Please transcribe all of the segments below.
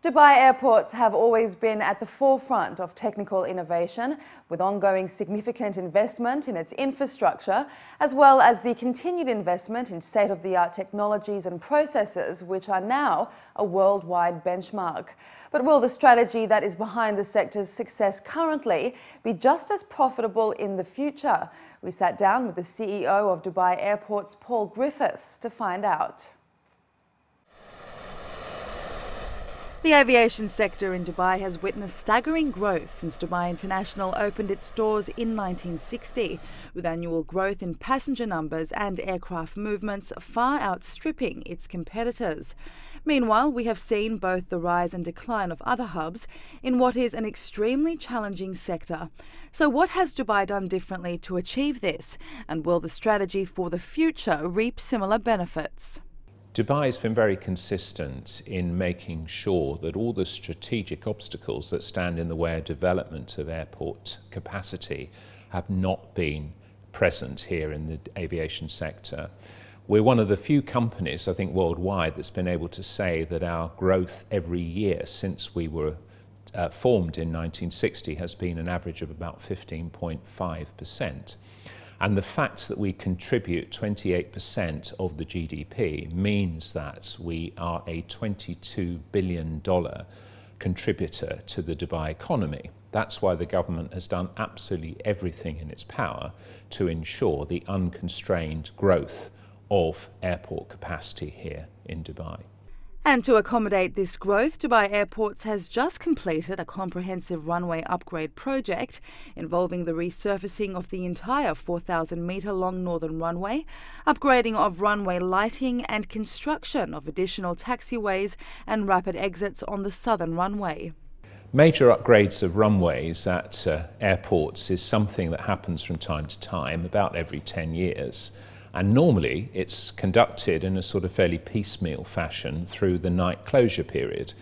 Dubai airports have always been at the forefront of technical innovation, with ongoing significant investment in its infrastructure, as well as the continued investment in state-of-the-art technologies and processes, which are now a worldwide benchmark. But will the strategy that is behind the sector's success currently be just as profitable in the future? We sat down with the CEO of Dubai Airports, Paul Griffiths, to find out. The aviation sector in Dubai has witnessed staggering growth since Dubai International opened its doors in 1960, with annual growth in passenger numbers and aircraft movements far outstripping its competitors. Meanwhile, we have seen both the rise and decline of other hubs in what is an extremely challenging sector. So what has Dubai done differently to achieve this? And will the strategy for the future reap similar benefits? Dubai has been very consistent in making sure that all the strategic obstacles that stand in the way of development of airport capacity have not been present here in the aviation sector. We're one of the few companies, I think worldwide, that's been able to say that our growth every year since we were formed in 1960 has been an average of about 15.5%. And the fact that we contribute 28% of the GDP means that we are a $22 billion contributor to the Dubai economy. That's why the government has done absolutely everything in its power to ensure the unconstrained growth of airport capacity here in Dubai. And to accommodate this growth, Dubai Airports has just completed a comprehensive runway upgrade project involving the resurfacing of the entire 4,000-metre-long northern runway, upgrading of runway lighting and construction of additional taxiways and rapid exits on the southern runway. Major upgrades of runways at airports is something that happens from time to time, about every 10 years. And normally it's conducted in a sort of fairly piecemeal fashion through the night closure period.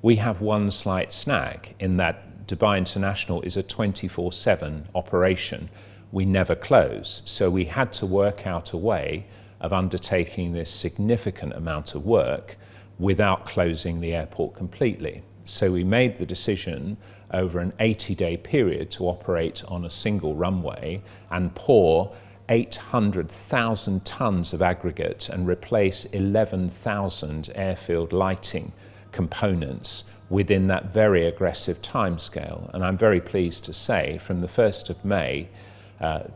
We have one slight snag in that Dubai International is a 24/7 operation. We never close, so we had to work out a way of undertaking this significant amount of work without closing the airport completely. So we made the decision over an 80-day period to operate on a single runway and pour 800,000 tonnes of aggregate and replace 11,000 airfield lighting components within that very aggressive timescale. And I'm very pleased to say from the 1st of May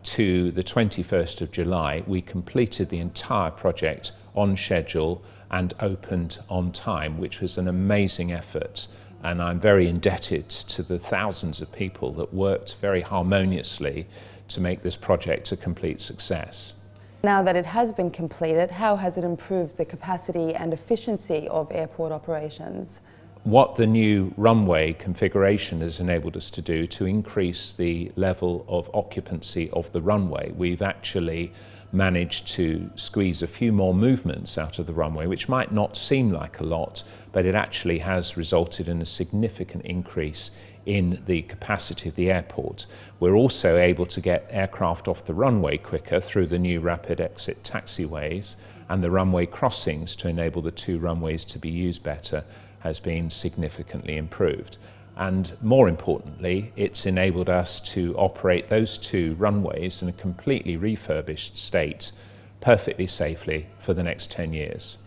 to the 21st of July, we completed the entire project on schedule and opened on time, which was an amazing effort. And I'm very indebted to the thousands of people that worked very harmoniously to make this project a complete success. Now that it has been completed, how has it improved the capacity and efficiency of airport operations? What the new runway configuration has enabled us to do to increase the level of occupancy of the runway, we've actually managed to squeeze a few more movements out of the runway, which might not seem like a lot, but it actually has resulted in a significant increase in the capacity of the airport. We're also able to get aircraft off the runway quicker through the new rapid exit taxiways, and the runway crossings to enable the two runways to be used better has been significantly improved. And more importantly, it's enabled us to operate those two runways in a completely refurbished state perfectly safely for the next 10 years.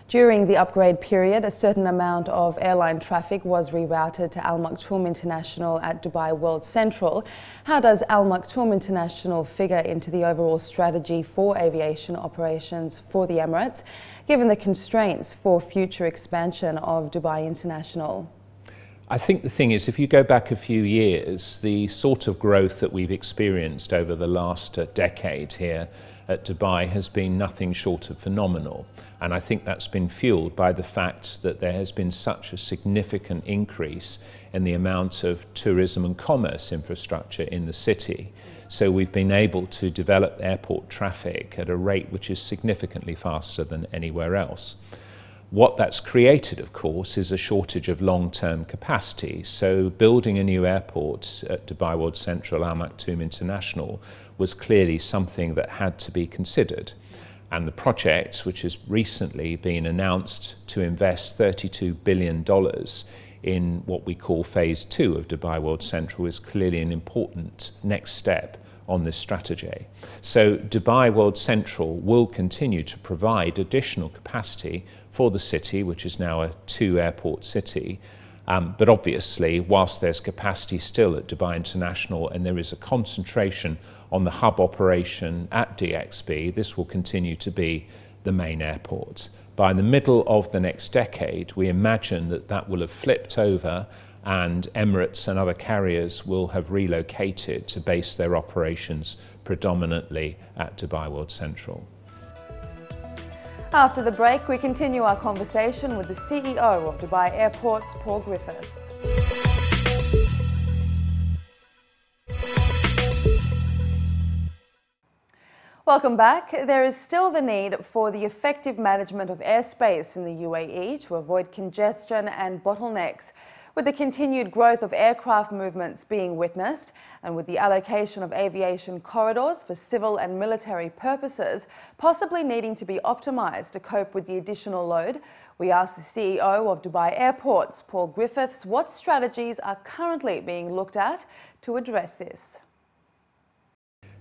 During the upgrade period, a certain amount of airline traffic was rerouted to Al Maktoum International at Dubai World Central. How does Al Maktoum International figure into the overall strategy for aviation operations for the Emirates, given the constraints for future expansion of Dubai International? I think the thing is, if you go back a few years, the sort of growth that we've experienced over the last decade here at Dubai has been nothing short of phenomenal. And I think that's been fueled by the fact that there has been such a significant increase in the amount of tourism and commerce infrastructure in the city. So we've been able to develop airport traffic at a rate which is significantly faster than anywhere else. What that's created, of course, is a shortage of long-term capacity. So building a new airport at Dubai World Central, Al Maktoum International, was clearly something that had to be considered. And the project, which has recently been announced to invest $32 billion in what we call phase 2 of Dubai World Central is clearly an important next step on this strategy. So Dubai World Central will continue to provide additional capacity for the city, which is now a 2-airport city. But obviously, whilst there's capacity still at Dubai International and there is a concentration on the hub operation at DXB, this will continue to be the main airport. By the middle of the next decade, we imagine that that will have flipped over and Emirates and other carriers will have relocated to base their operations predominantly at Dubai World Central. After the break, we continue our conversation with the CEO of Dubai Airports, Paul Griffiths. Welcome back. There is still the need for the effective management of airspace in the UAE to avoid congestion and bottlenecks. With the continued growth of aircraft movements being witnessed and with the allocation of aviation corridors for civil and military purposes possibly needing to be optimised to cope with the additional load, we asked the CEO of Dubai Airports, Paul Griffiths, what strategies are currently being looked at to address this.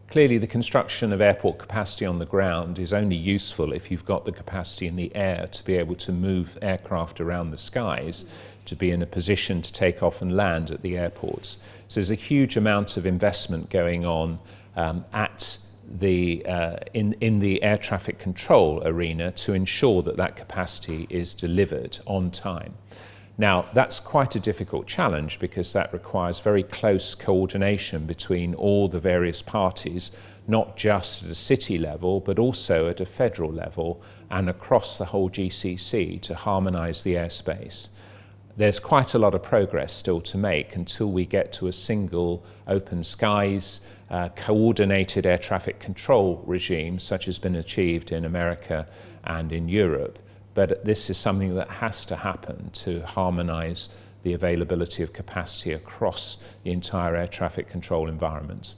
Clearly, the construction of airport capacity on the ground is only useful if you've got the capacity in the air to be able to move aircraft around the skies, to be in a position to take off and land at the airports. So there's a huge amount of investment going on in the air traffic control arena to ensure that that capacity is delivered on time. Now, that's quite a difficult challenge because that requires very close coordination between all the various parties, not just at a city level, but also at a federal level and across the whole GCC to harmonise the airspace. There's quite a lot of progress still to make until we get to a single open skies, coordinated air traffic control regime, such as has been achieved in America and in Europe. But this is something that has to happen to harmonise the availability of capacity across the entire air traffic control environment.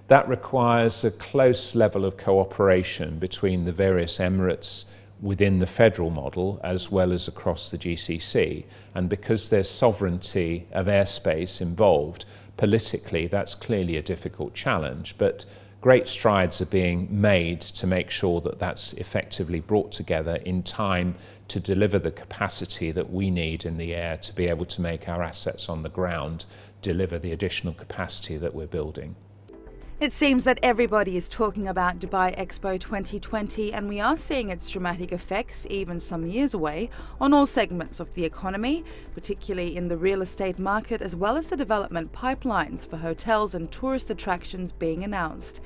That requires a close level of cooperation between the various Emirates within the federal model as well as across the GCC. And because there's sovereignty of airspace involved, politically that's clearly a difficult challenge. But great strides are being made to make sure that that's effectively brought together in time to deliver the capacity that we need in the air to be able to make our assets on the ground deliver the additional capacity that we're building. It seems that everybody is talking about Dubai Expo 2020, and we are seeing its dramatic effects, even some years away, on all segments of the economy, particularly in the real estate market, as well as the development pipelines for hotels and tourist attractions being announced.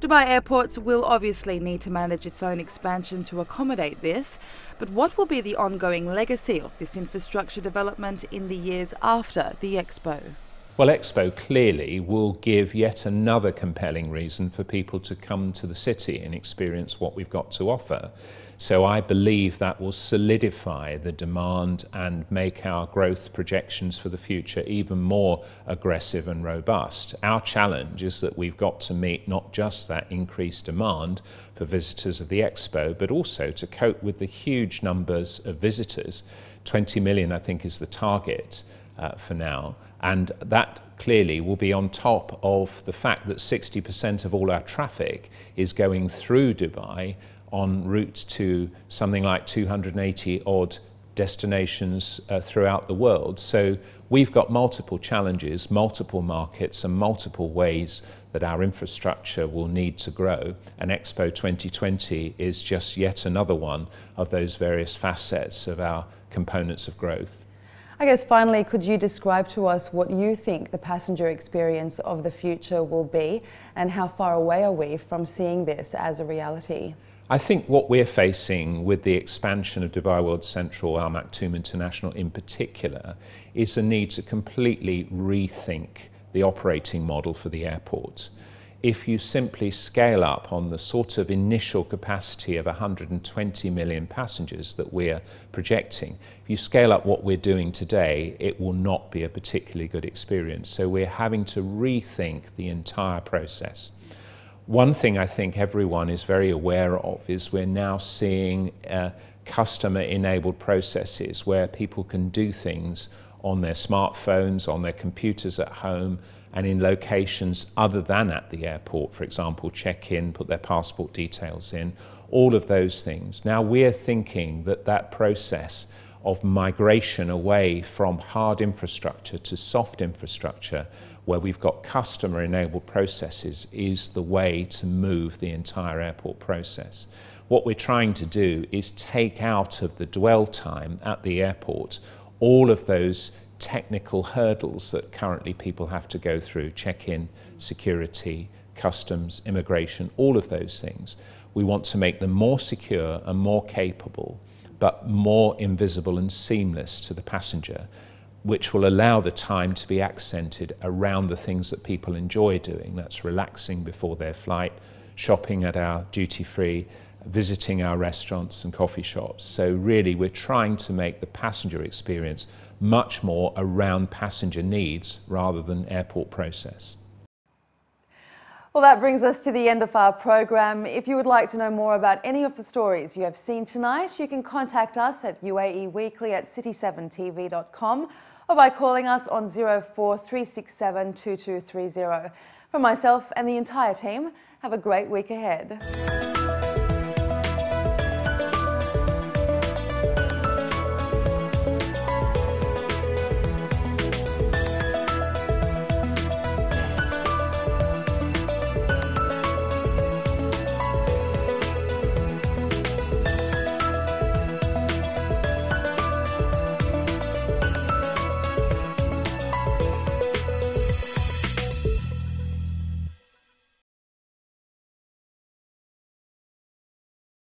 Dubai Airports will obviously need to manage its own expansion to accommodate this, but what will be the ongoing legacy of this infrastructure development in the years after the Expo? Well, Expo clearly will give yet another compelling reason for people to come to the city and experience what we've got to offer. So I believe that will solidify the demand and make our growth projections for the future even more aggressive and robust. Our challenge is that we've got to meet not just that increased demand for visitors of the Expo, but also to cope with the huge numbers of visitors. 20 million, I think, is the target for now. And that clearly will be on top of the fact that 60% of all our traffic is going through Dubai on route to something like 280 odd destinations throughout the world. So we've got multiple challenges, multiple markets and multiple ways that our infrastructure will need to grow. And Expo 2020 is just yet another one of those various facets of our components of growth. I guess finally, could you describe to us what you think the passenger experience of the future will be and how far away are we from seeing this as a reality? I think what we're facing with the expansion of Dubai World Central, Al Maktoum International in particular, is a need to completely rethink the operating model for the airport. If you simply scale up on the sort of initial capacity of 120 million passengers that we're projecting, if you scale up what we're doing today, it will not be a particularly good experience. So we're having to rethink the entire process. One thing I think everyone is very aware of is we're now seeing customer-enabled processes where people can do things on their smartphones, on their computers at home, and in locations other than at the airport, for example, check in, put their passport details in, all of those things. Now we're thinking that that process of migration away from hard infrastructure to soft infrastructure, where we've got customer-enabled processes, is the way to move the entire airport process. What we're trying to do is take out of the dwell time at the airport all of those technical hurdles that currently people have to go through: check-in, security, customs, immigration, all of those things. We want to make them more secure and more capable, but more invisible and seamless to the passenger, which will allow the time to be accented around the things that people enjoy doing. That's relaxing before their flight, shopping at our duty-free, visiting our restaurants and coffee shops. So really we're trying to make the passenger experience much more around passenger needs rather than airport process. Well, that brings us to the end of our program. If you would like to know more about any of the stories you have seen tonight, you can contact us at UAE Weekly at city7tv.com or by calling us on 04367 2230. From myself and the entire team, have a great week ahead.